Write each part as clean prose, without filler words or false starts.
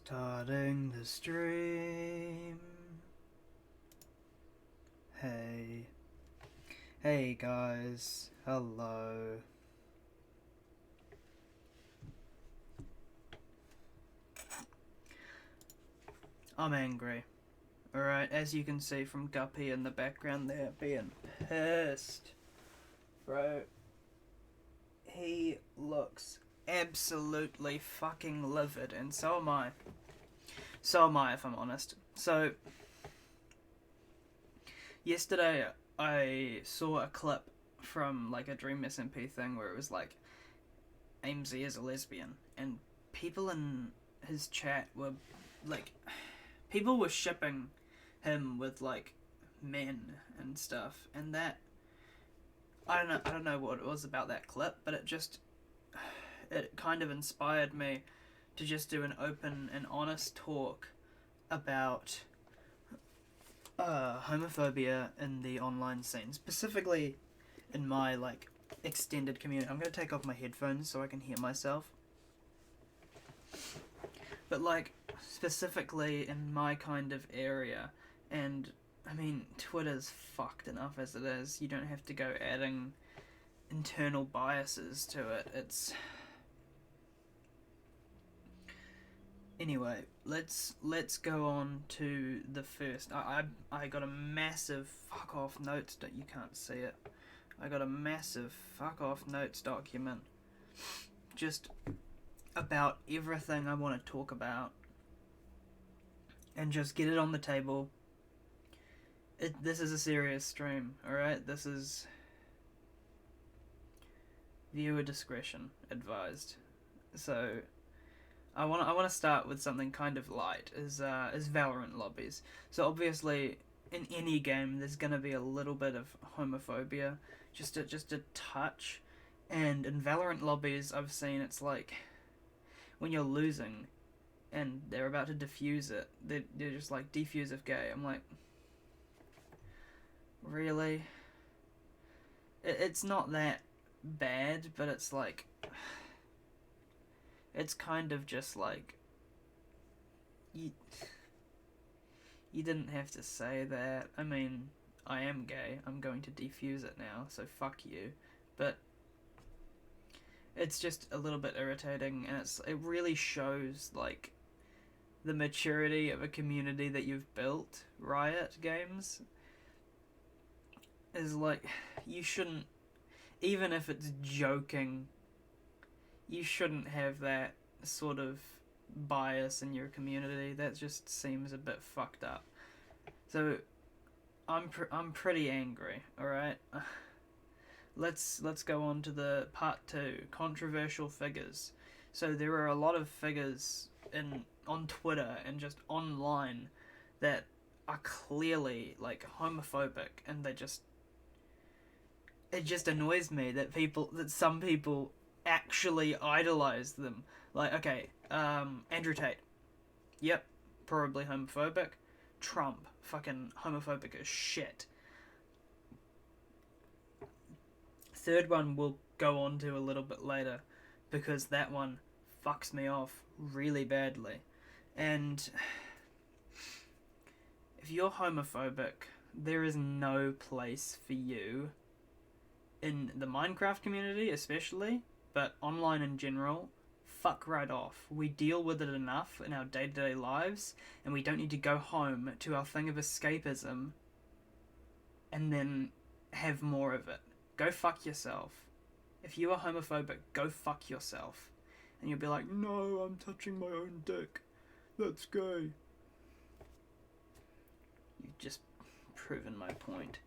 Starting the stream. Hey. Hey guys. Hello. I'm angry. Alright, as you can see from Guppy in the background there, being pissed. Bro. He looks absolutely fucking livid, and so am I. So am I, if I'm honest. So, yesterday I saw a clip from like a Dream SMP thing where it was like, Amesy is a lesbian, and people in his chat were like, people were shipping him with like men and stuff, and that I don't know what it was about that clip, but it kind of inspired me to just do an open and honest talk about homophobia in the online scene, specifically in my like extended community. I'm gonna take off my headphones so I can hear myself. But like specifically in my kind of area, and I mean Twitter's fucked enough as it is. You don't have to go adding internal biases to it. It's anyway. Let's go on to the first. I got a massive fuck off notes that you can't see it. I got a massive fuck off notes document just about everything I want to talk about and just get it on the table. This is a serious stream, alright? This is viewer discretion advised. So I want to start with something kind of light, is Valorant lobbies. So obviously in any game there's gonna be a little bit of homophobia, just a touch, and in Valorant lobbies I've seen it's like when you're losing and they're about to defuse it, they're just like, defuse if gay. I'm like, really? It's not that bad, but it's like, it's kind of just like, you didn't have to say that. I mean, I am gay, I'm going to defuse it now, so fuck you. But it's just a little bit irritating, and it really shows like the maturity of a community that you've built. Riot Games is like, you shouldn't, even if it's joking, you shouldn't have that sort of bias in your community. That just seems a bit fucked up. So I'm pretty angry. All right. Let's go on to the part 2, controversial figures. So there are a lot of figures on Twitter and just online that are clearly like homophobic, and it just annoys me that some people actually idolize them. Like, okay, Andrew Tate, yep, probably homophobic. Trump, fucking homophobic as shit. Third one we'll go on to a little bit later, because that one fucks me off really badly. And if you're homophobic, there is no place for you in the Minecraft community especially, but online in general. Fuck right off. We deal with it enough in our day-to-day lives, and we don't need to go home to our thing of escapism and then have more of it. Go fuck yourself. If you are homophobic, go fuck yourself. And you'll be like, no, I'm touching my own dick. That's gay. You've just proven my point.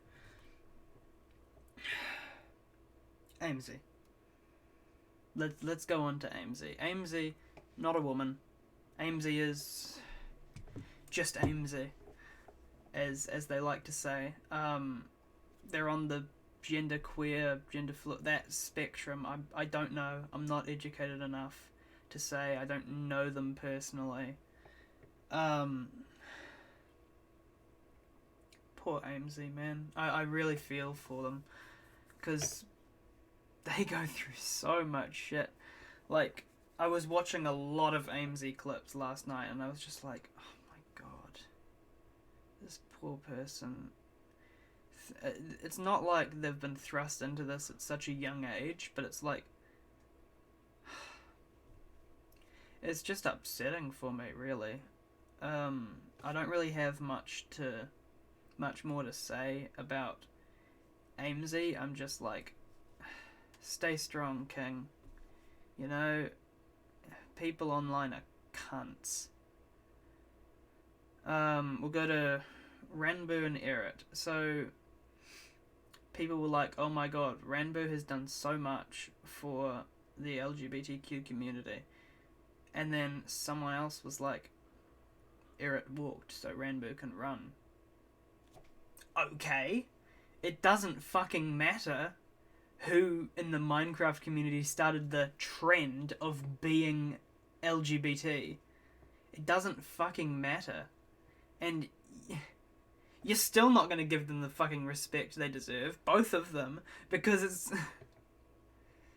Amesy. Let's go on to Amesy. Amesy, not a woman. Amesy is just Amesy, as they like to say. They're on the gender queer, gender fluid, that spectrum. I don't know. I'm not educated enough to say. I don't know them personally. Poor Amesy, man. I really feel for them, because they go through so much shit. Like, I was watching a lot of AMZ clips last night, and I was just like, oh my god, this poor person. It's not like they've been thrust into this at such a young age, but it's like, it's just upsetting for me, really. I don't really have much more to say about AMZ. I'm just like, stay strong, King. You know, people online are cunts. We'll go to Ranboo and Eret. So, people were like, oh my god, Ranboo has done so much for the LGBTQ community. And then someone else was like, Eret walked so Ranboo can run. Okay. It doesn't fucking matter who in the Minecraft community started the trend of being LGBT. It doesn't fucking matter. And you're still not going to give them the fucking respect they deserve, both of them, because it's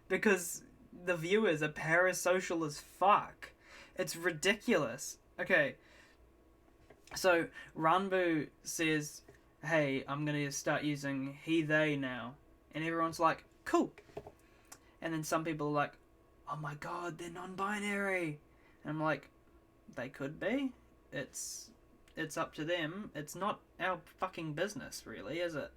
because the viewers are parasocial as fuck. It's ridiculous. Okay, so Ranboo says, hey, I'm going to start using he, they now. And everyone's like, cool. And then some people are like, oh my god, they're non-binary. And I'm like, they could be. It's up to them. It's not our fucking business, really, is it?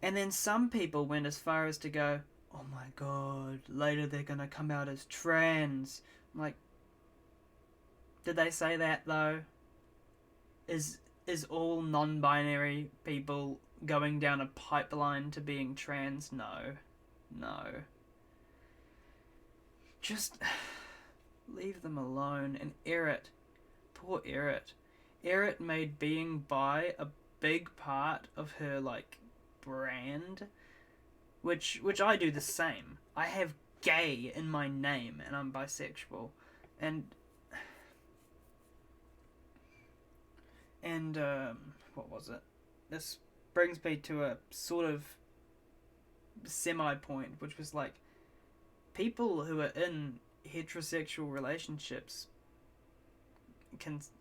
And then some people went as far as to go, oh my god, later they're gonna come out as trans. I'm like, did they say that though? Is all non-binary people going down a pipeline to being trans? No. Just leave them alone. And Eret, poor Eret. Eret made being bi a big part of her like brand, which I do the same. I have gay in my name, and I'm bisexual, and what was it? This brings me to a sort of semi-point, which was like, people who are in heterosexual relationships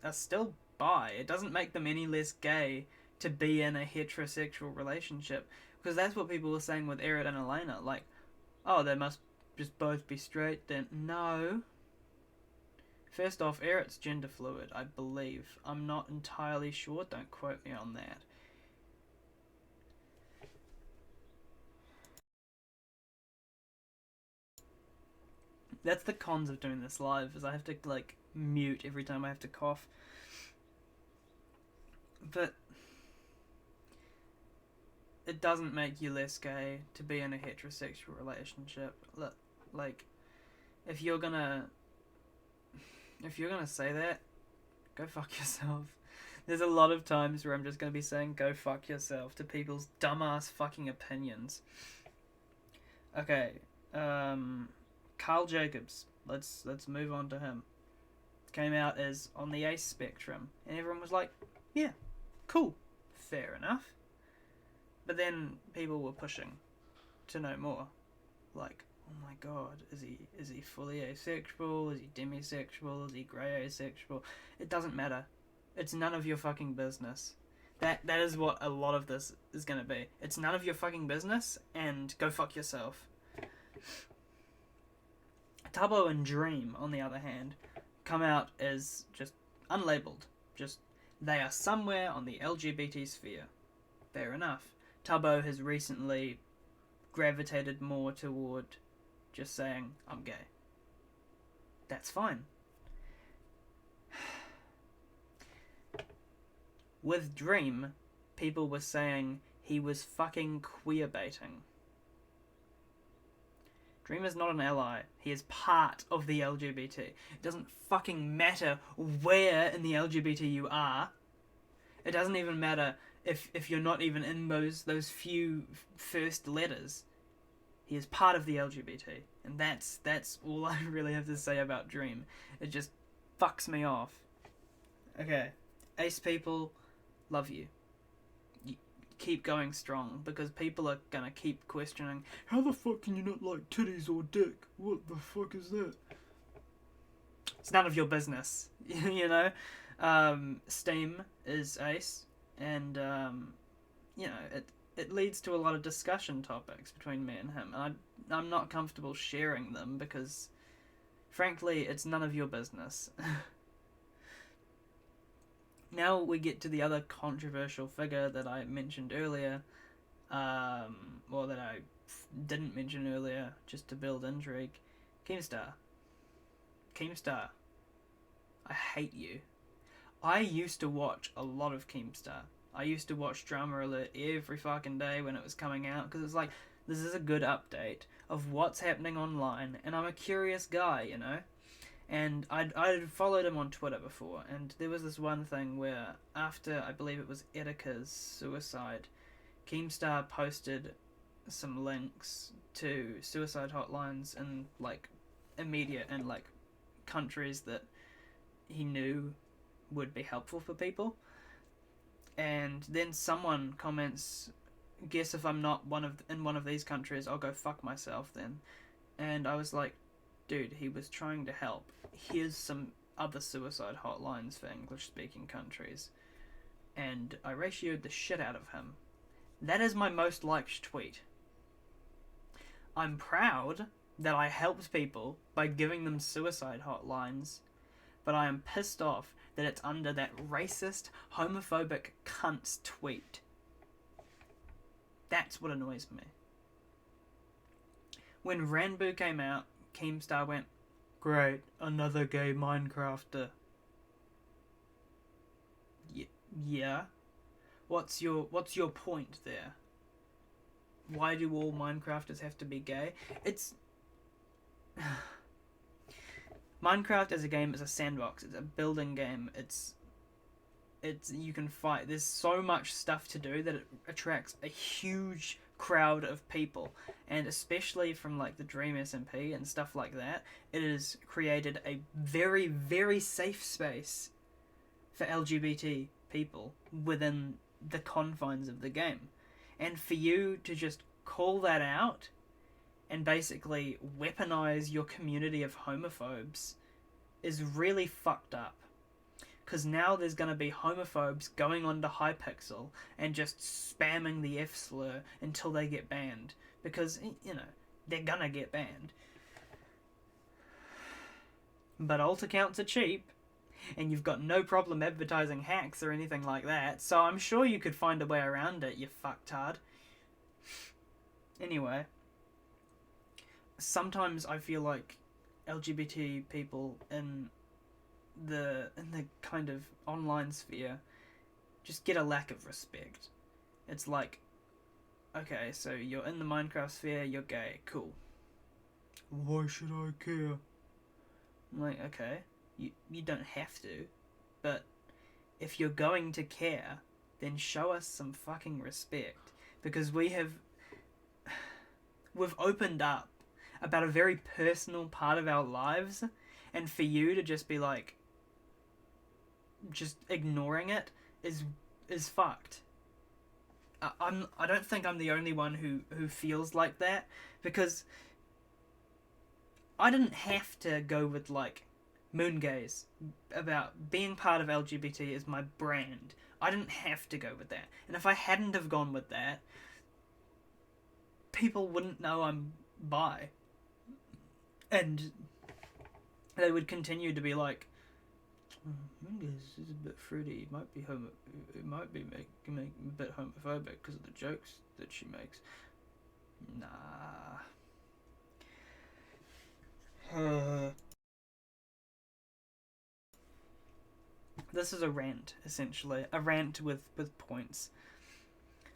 are still bi. It doesn't make them any less gay to be in a heterosexual relationship, because that's what people were saying with Eret and Elena. Like, oh, they must just both be straight then. No. First off, Eret's gender fluid, I believe. I'm not entirely sure. Don't quote me on that. That's the cons of doing this live, is I have to like mute every time I have to cough. But it doesn't make you less gay to be in a heterosexual relationship. Like, if you're gonna say that, go fuck yourself. There's a lot of times where I'm just gonna be saying go fuck yourself to people's dumbass fucking opinions. Okay, Carl Jacobs. Let's move on to him. Came out as on the ace spectrum, and everyone was like, yeah, cool, fair enough. But then people were pushing to know more. Like, oh my god, is he fully asexual? Is he demisexual? Is he grey asexual? It doesn't matter. It's none of your fucking business. That is what a lot of this is gonna be. It's none of your fucking business, and go fuck yourself. Tubbo and Dream, on the other hand, come out as just unlabeled. Just, they are somewhere on the LGBT sphere. Fair enough. Tubbo has recently gravitated more toward just saying, I'm gay. That's fine. With Dream, people were saying he was fucking queer baiting. Dream is not an ally. He is part of the LGBT. It doesn't fucking matter where in the LGBT you are. It doesn't even matter if you're not even in those few first letters. He is part of the LGBT. And that's all I really have to say about Dream. It just fucks me off. Okay. Ace people, love you. keep going strong, because people are gonna keep questioning, how the fuck can you not like titties or dick? What the fuck is that? It's none of your business, you know? Steam is ace, and, you know, it leads to a lot of discussion topics between me and him, and I'm not comfortable sharing them because, frankly, it's none of your business. Now we get to the other controversial figure that I mentioned earlier, or that I didn't mention earlier, just to build intrigue. Keemstar. Keemstar. I hate you. I used to watch a lot of Keemstar. I used to watch Drama Alert every fucking day when it was coming out, because it's like, this is a good update of what's happening online, and I'm a curious guy, you know? And I'd followed him on Twitter before, and there was this one thing where, after, I believe it was Etika's suicide, Keemstar posted some links to suicide hotlines in, like, immediate and, like, countries that he knew would be helpful for people. And then someone comments, guess if I'm not in one of these countries, I'll go fuck myself then. And I was like, dude, he was trying to help. Here's some other suicide hotlines for English-speaking countries. And I ratioed the shit out of him. That is my most liked tweet. I'm proud that I helped people by giving them suicide hotlines, but I am pissed off that it's under that racist, homophobic cunt's tweet. That's what annoys me. When Ranboo came out, Keemstar went, great, another gay Minecrafter. Yeah? What's your point there? Why do all Minecrafters have to be gay? It's... Minecraft as a game is a sandbox. It's a building game. It's you can fight. There's so much stuff to do that it attracts a huge crowd of people, and especially from like the Dream SMP and stuff like that, it has created a very, very safe space for LGBT people within the confines of the game. And for you to just call that out and basically weaponize your community of homophobes is really fucked up. Because now there's going to be homophobes going onto Hypixel and just spamming the F slur until they get banned. Because, you know, they're going to get banned. But alt accounts are cheap, and you've got no problem advertising hacks or anything like that, so I'm sure you could find a way around it, you fucktard. Anyway, sometimes I feel like LGBT people in the kind of online sphere just get a lack of respect. It's like, okay, so you're in the Minecraft sphere, you're gay, cool. Why should I care? I'm like, okay, you don't have to, but if you're going to care, then show us some fucking respect, because we've opened up about a very personal part of our lives, and for you to just be like, just ignoring it is fucked. I don't think I'm the only one who feels like that, because I didn't have to go with like moongaze about being part of LGBT is my brand. I didn't have to go with that, and if I hadn't have gone with that, people wouldn't know I'm bi, and they would continue to be like, this is a bit fruity. It might be make a bit homophobic because of the jokes that she makes. Nah. This is a rant, essentially. A rant with points.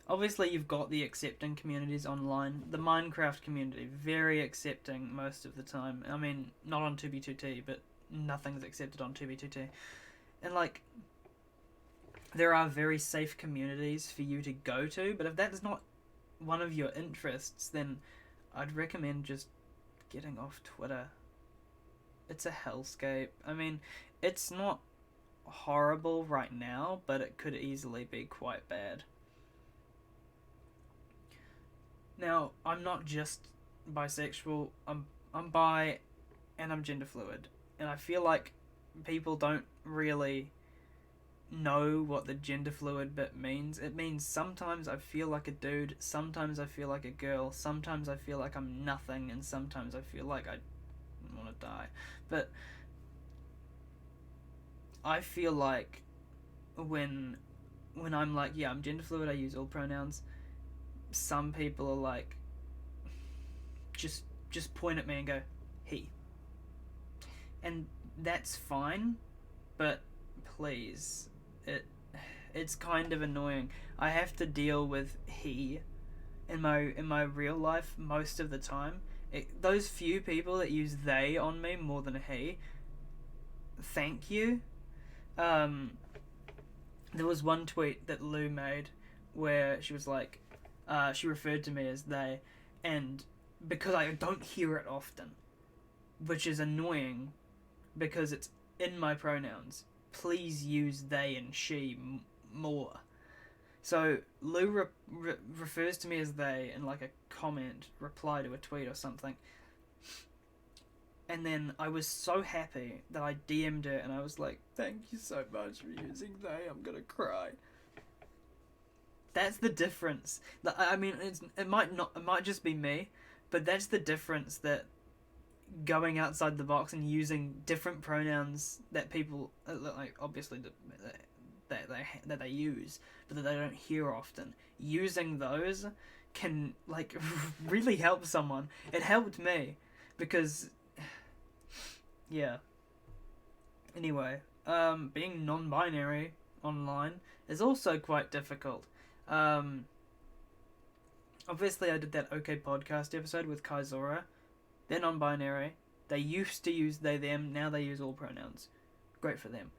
Obviously, you've got the accepting communities online. The Minecraft community, very accepting most of the time. I mean, not on 2b2t, but nothing's accepted on 2b2t. And, like, there are very safe communities for you to go to, but if that's not one of your interests, then I'd recommend just getting off Twitter. It's a hellscape. I mean, it's not horrible right now, but it could easily be quite bad. Now, I'm not just bisexual. I'm bi, and I'm gender fluid, and I feel like people don't really know what the gender fluid bit means. It means sometimes I feel like a dude, sometimes I feel like a girl, sometimes I feel like I'm nothing, and sometimes I feel like I want to die. But I feel like when I'm like, yeah, I'm gender fluid, I use all pronouns, some people are like, just point at me and go, he. And that's fine, but please, it's kind of annoying. I have to deal with he in my real life most of the time. Those few people that use they on me more than he, thank you. Um, there was one tweet that Lou made where she was like, she referred to me as they, and because I don't hear it often, which is annoying because it's in my pronouns. Please use they and she more. So Lou refers to me as they in like a comment, reply to a tweet or something. And then I was so happy that I DM'd her and I was like, thank you so much for using they, I'm gonna cry. That's the difference. I mean, it might just be me, but that's the difference, that going outside the box and using different pronouns that people like obviously that they use, but that they don't hear often. Using those can like really help someone. It helped me because yeah. Anyway, being non-binary online is also quite difficult. Obviously, I did that OK podcast episode with Kaizora. They're non-binary. They used to use they, them. Now they use all pronouns. Great for them.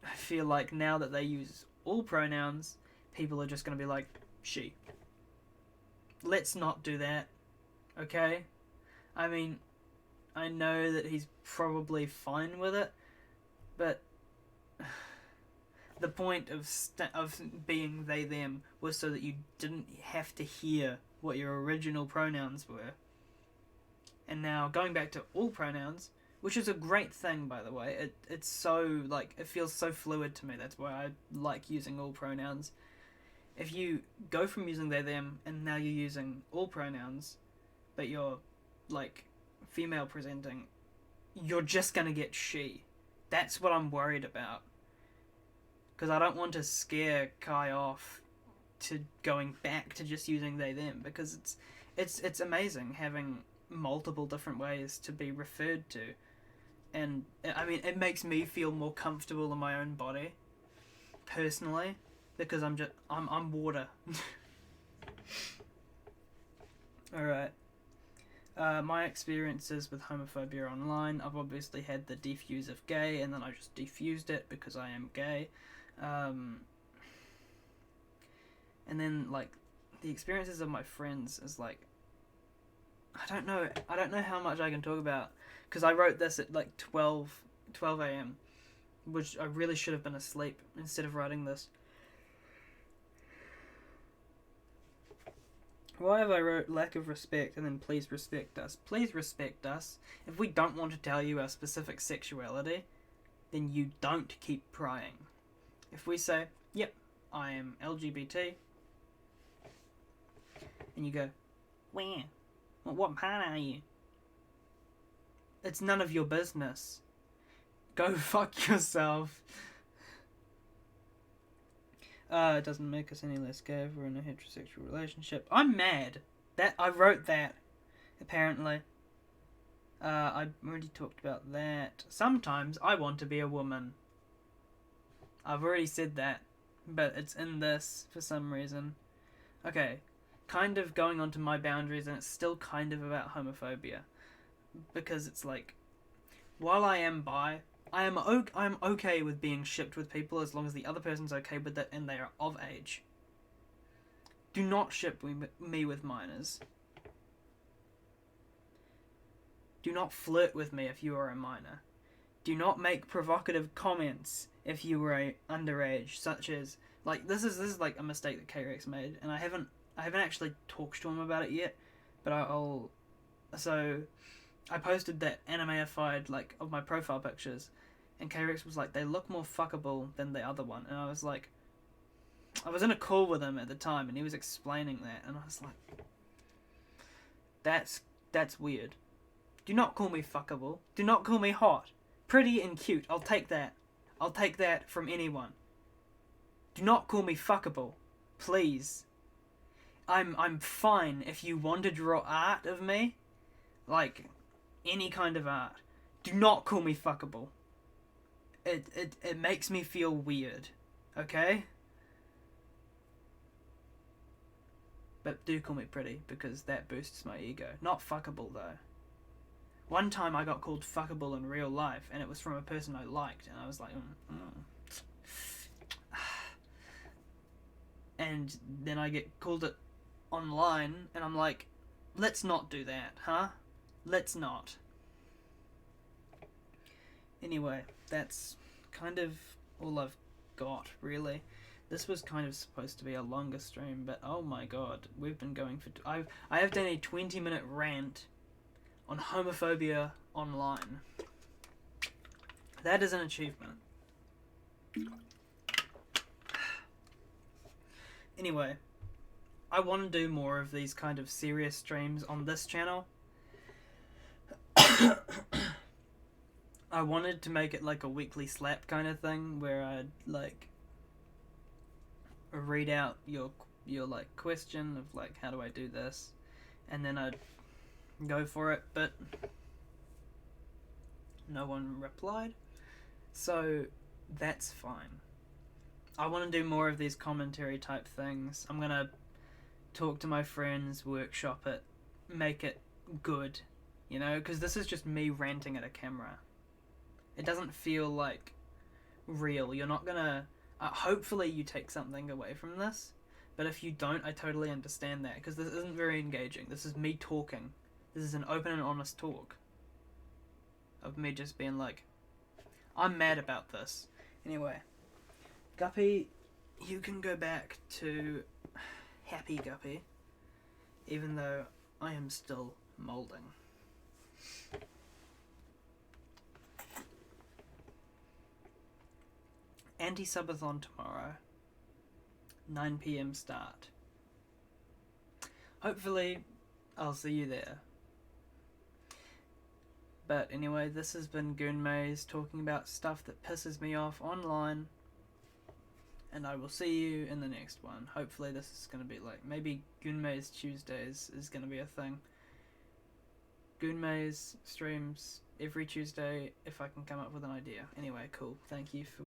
I feel like now that they use all pronouns, people are just going to be like, she. Let's not do that. Okay? I mean, I know that he's probably fine with it, but the point of being they, them was so that you didn't have to hear what your original pronouns were. And now going back to all pronouns, which is a great thing, by the way. It's so, like, it feels so fluid to me. That's why I like using all pronouns. If you go from using they, them, and now you're using all pronouns, but you're, like, female presenting, you're just gonna get she. That's what I'm worried about. Because I don't want to scare Kai off to going back to just using they, them, because it's amazing having multiple different ways to be referred to. And I mean, it makes me feel more comfortable in my own body, personally, because I'm water. Alright. My experiences with homophobia online, I've obviously had the defuse of gay, and then I just defused it because I am gay. And then, like, the experiences of my friends is, like, I don't know how much I can talk about, because I wrote this at, like, 12 a.m., which I really should have been asleep instead of writing this. Why have I wrote lack of respect and then please respect us? Please respect us. If we don't want to tell you our specific sexuality, then you don't keep prying. If we say, yep, I am LGBT, and you go, where? What part are you? It's none of your business. Go fuck yourself. It doesn't make us any less gay if we're in a heterosexual relationship. I'm mad. That I wrote that, apparently. I already talked about that. Sometimes I want to be a woman. I've already said that, but it's in this for some reason. Okay, kind of going on to my boundaries, and it's still kind of about homophobia. Because it's like, while I am bi, I'm okay with being shipped with people as long as the other person's okay with it and they are of age. Do not ship me with minors. Do not flirt with me if you are a minor. Do not make provocative comments if you were underage, such as, like, this is like a mistake that K-Rex made, and I haven't I haven't actually talked to him about it yet, but I'll. So, I posted that animeified like of my profile pictures, and K-Rex was like, they look more fuckable than the other one, and I was like, I was in a call with him at the time, and he was explaining that, and I was like, that's weird. Do not call me fuckable. Do not call me hot. Pretty and cute. I'll take that. I'll take that from anyone. Do not call me fuckable. Please. I'm fine if you want to draw art of me. Like, any kind of art. Do not call me fuckable. It makes me feel weird. Okay? But do call me pretty, because that boosts my ego. Not fuckable, though. One time I got called fuckable in real life, and it was from a person I liked, and I was like, And then I get called it online, and I'm like, let's not do that, huh? Let's not. Anyway, that's kind of all I've got, really. This was kind of supposed to be a longer stream, but oh my god, we've been going for... I have done a 20-minute rant on Homophobia Online. That is an achievement. Anyway, I want to do more of these kind of serious streams on this channel. I wanted to make it like a weekly slap kind of thing, where I'd like read out your like question of like, how do I do this, and then I'd go for it, but no one replied, so that's fine. I want to do more of these commentary type things. I'm gonna talk to my friends, workshop it, make it good, you know, because this is just me ranting at a camera. It doesn't feel like real. You're not gonna... hopefully you take something away from this, but if you don't, I totally understand that, because this isn't very engaging. This is me talking. This is an open and honest talk of me just being like, I'm mad about this. Anyway, Guppy, you can go back to Happy Guppy, even though I am still moulding. Anti-subathon tomorrow. 9 PM start. Hopefully, I'll see you there. But anyway, this has been Goon Maze talking about stuff that pisses me off online. And I will see you in the next one. Hopefully this is going to be like, maybe Goon Maze Tuesdays is going to be a thing. Goon Maze streams every Tuesday if I can come up with an idea. Anyway, cool. Thank you for